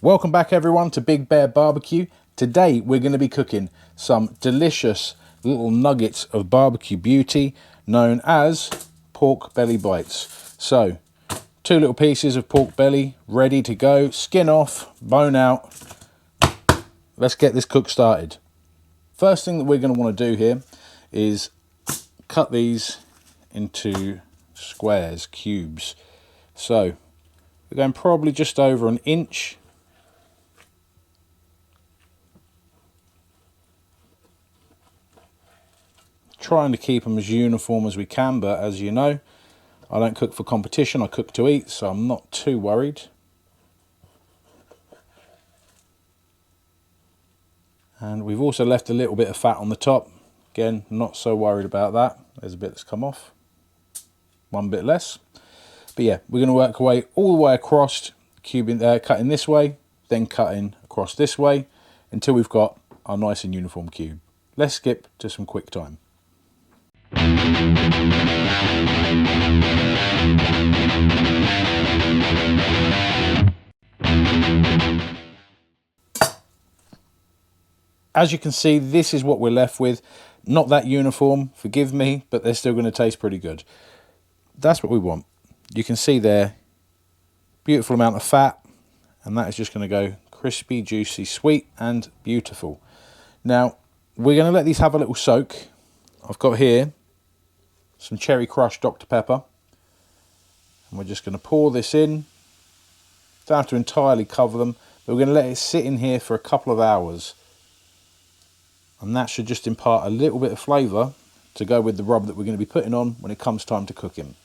Welcome back everyone to Big Bear Barbecue. Today we're going to be cooking some delicious little nuggets of barbecue beauty known as pork belly bites. So, 2 little pieces of pork belly ready to go, skin off, bone out. Let's get this cook started. First thing that we're going to want to do here is cut these into squares, cubes. So, we're going probably just over an inch. Trying to keep them as uniform as we can, but as you know, I don't cook for competition, I cook to eat, so I'm not too worried. And we've also left a little bit of fat on the top. Again, not so worried about that. There's a bit that's come off. One bit less. But yeah, we're going to work our way all the way across, cutting this way, then cutting across this way, until we've got our nice and uniform cube. Let's skip to some quick time. As you can see, this is what we're left with. Not that uniform, forgive me, but they're still going to taste pretty good. That's what we want. You can see there, beautiful amount of fat, and that is just going to go crispy, juicy, sweet, and beautiful. Now, we're going to let these have a little soak. I've got here some cherry crushed Dr. Pepper, and we're just going to pour this in. Don't have to entirely cover them, but we're going to let it sit in here for a couple of hours, and that should just impart a little bit of flavour to go with the rub that we're going to be putting on when it comes time to cooking.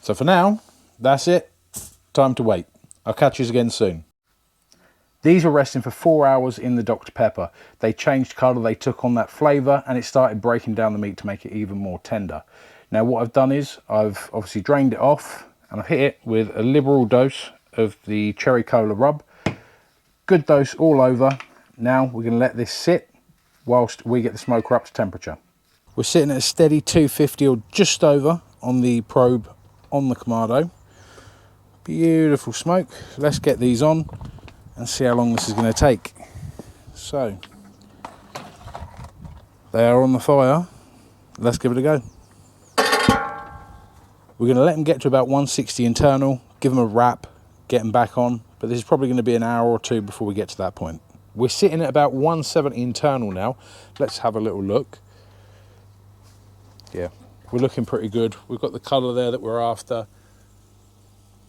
So for now, that's it. Time to wait. I'll catch you again soon. These were resting for 4 hours in the Dr. Pepper. They changed colour, they took on that flavour, and it started breaking down the meat to make it even more tender. Now what I've done is, I've obviously drained it off, and I've hit it with a liberal dose of the cherry cola rub. Good dose all over. Now we're going to let this sit whilst we get the smoker up to temperature. We're sitting at a steady 250 or just over on the probe on the Kamado. Beautiful smoke. Let's get these on and see how long this is going to take. So, they are on the fire. Let's give it a go. We're going to let them get to about 160 internal, give them a wrap, get them back on, but this is probably going to be an hour or two before we get to that point. We're sitting at about 170 internal now. Let's have a little look. Yeah, we're looking pretty good. We've got the colour there that we're after.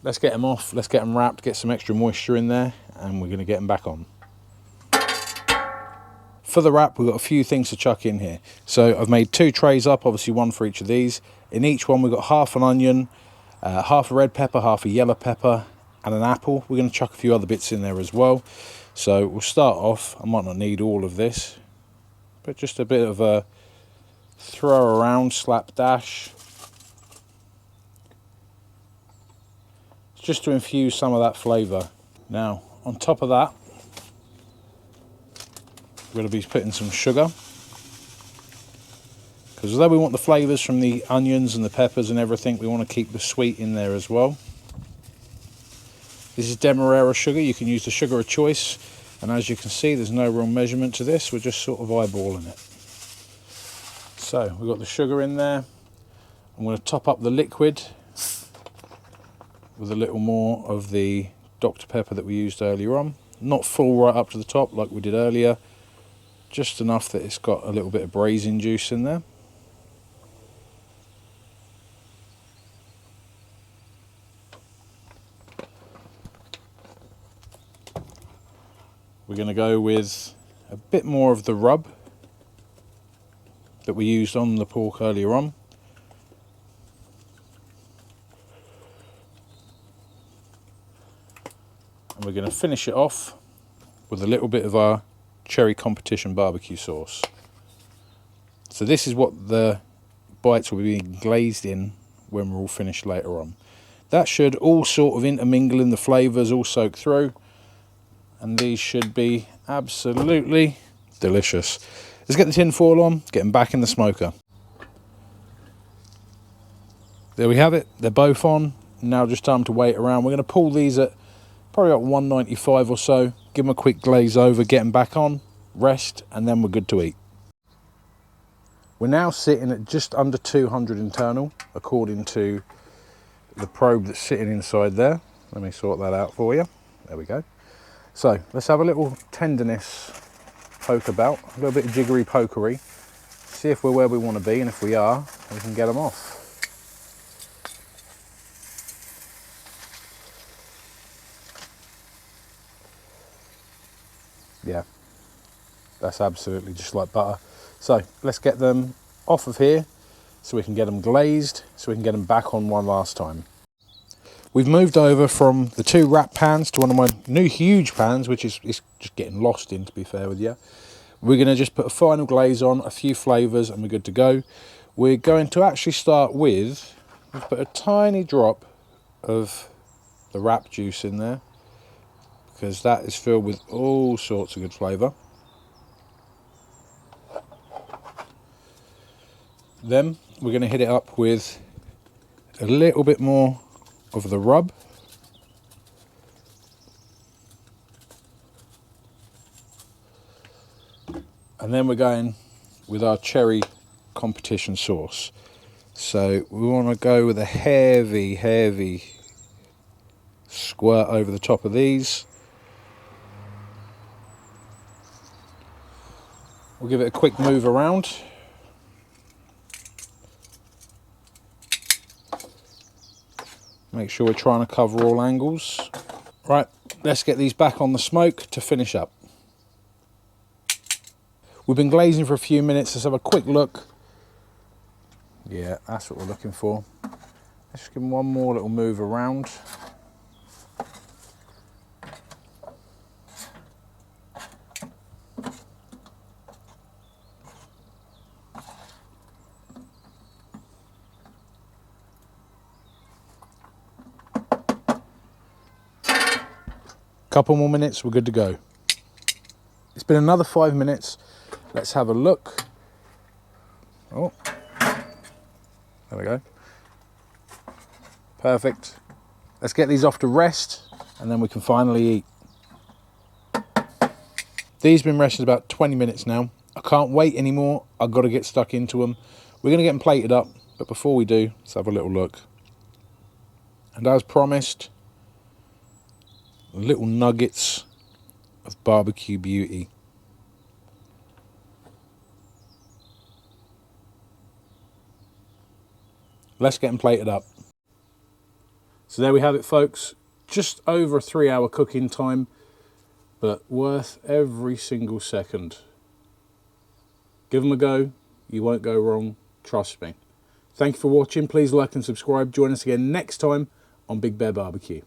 Let's get them off, let's get them wrapped, get some extra moisture in there, and we're going to get them back on. For the wrap, we've got a few things to chuck in here. So I've made 2 trays up, obviously one for each of these. In each one we've got half an onion, half a red pepper, half a yellow pepper, and an apple. We're going to chuck a few other bits in there as well. So we'll start off, I might not need all of this, but just a bit of a throw around, slap dash. Just to infuse some of that flavour. Now, on top of that, we're going to be putting some sugar. Because although we want the flavours from the onions and the peppers and everything, we want to keep the sweet in there as well. This is Demerara sugar, you can use the sugar of choice. And as you can see, there's no real measurement to this, we're just sort of eyeballing it. So, we've got the sugar in there. I'm going to top up the liquid with a little more of the Dr. Pepper that we used earlier on. Not full right up to the top like we did earlier, just enough that it's got a little bit of braising juice in there. We're going to go with a bit more of the rub that we used on the pork earlier on. And we're going to finish it off with a little bit of our cherry competition barbecue sauce. So this is what the bites will be glazed in when we're all finished later on. That should all sort of intermingle in the flavours, all soak through. And these should be absolutely delicious. Let's get the tin foil on, get them back in the smoker. There we have it, they're both on. Now just time to wait around. We're going to pull these at probably about 195 or so, give them a quick glaze over, get them back on, rest, and then we're good to eat. We're now sitting at just under 200 internal, according to the probe that's sitting inside there. Let me sort that out for you. There we go. So let's have a little tenderness poke about, a little bit of jiggery pokery, see if we're where we want to be, and if we are, we can get them off. Yeah, that's absolutely just like butter. So let's get them off of here so we can get them glazed, so we can get them back on one last time. We've moved over from the 2 wrap pans to one of my new huge pans, which is just getting lost in, to be fair with you. We're going to just put a final glaze on, a few flavours, and we're good to go. We're going to actually start with, we've put a tiny drop of the wrap juice in there, because that is filled with all sorts of good flavour. Then we're going to hit it up with a little bit more of the rub. And then we're going with our cherry competition sauce. So we want to go with a heavy squirt over the top of these. We'll give it a quick move around. Make sure we're trying to cover all angles. Right, let's get these back on the smoke to finish up. We've been glazing for a few minutes. Let's have a quick look. Yeah, that's what we're looking for. Let's just give them one more little move around. Couple more minutes, we're good to go. It's been another 5 minutes. Let's have a look. Oh, there we go. Perfect. Let's get these off to rest and then we can finally eat. These have been resting about 20 minutes now. I can't wait anymore. I've got to get stuck into them. We're going to get them plated up, but before we do, let's have a little look. And as promised, little nuggets of barbecue beauty. Let's get them plated up. So there we have it, folks. Just over a 3-hour cooking time, but worth every single second. Give them a go. You won't go wrong. Trust me. Thank you for watching. Please like and subscribe. Join us again next time on Big Bear Barbecue.